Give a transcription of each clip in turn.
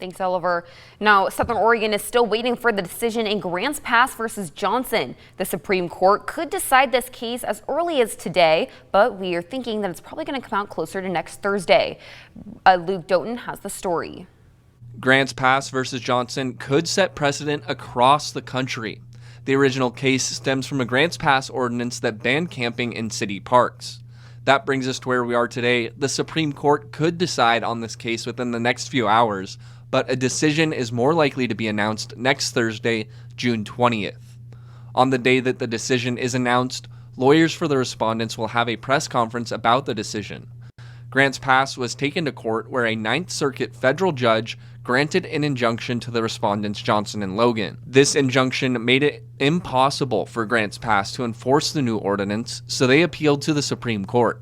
Thanks, Oliver. Now, Southern Oregon is still waiting for the decision in Grants Pass versus Johnson. The Supreme Court could decide this case as early as today, but we are thinking that it's probably going to come out closer to next Thursday. Luke Doughton has the story. Grants Pass versus Johnson could set precedent across the country. The original case stems from a Grants Pass ordinance that banned camping in city parks. That brings us to where we are today. The Supreme Court could decide on this case within the next few hours, but a decision is more likely to be announced next Thursday, June 20th. On the day that the decision is announced, lawyers for the respondents will have a press conference about the decision. Grants Pass was taken to court where a Ninth Circuit federal judge granted an injunction to the respondents Johnson and Logan. This injunction made it impossible for Grants Pass to enforce the new ordinance, so they appealed to the Supreme Court.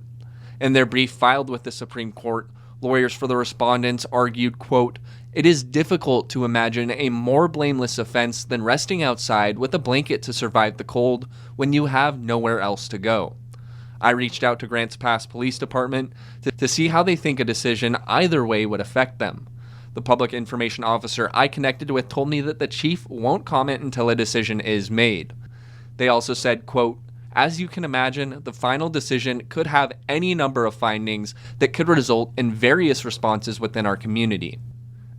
In their brief filed with the Supreme Court, lawyers for the respondents argued, quote, "It is difficult to imagine a more blameless offense than resting outside with a blanket to survive the cold when you have nowhere else to go." I reached out to Grants Pass Police Department to see how they think a decision either way would affect them. The public information officer I connected with told me that the chief won't comment until a decision is made. They also said, quote, "As you can imagine, the final decision could have any number of findings that could result in various responses within our community."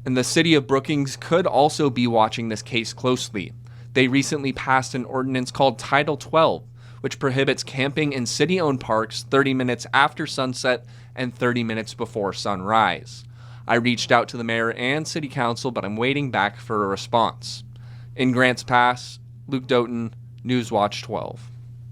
And the city of Brookings could also be watching this case closely. They recently passed an ordinance called Title 12, which prohibits camping in city-owned parks 30 minutes after sunset and 30 minutes before sunrise. I reached out to the mayor and city council, but I'm waiting back for a response. In Grants Pass, Luke Doughton, Newswatch 12.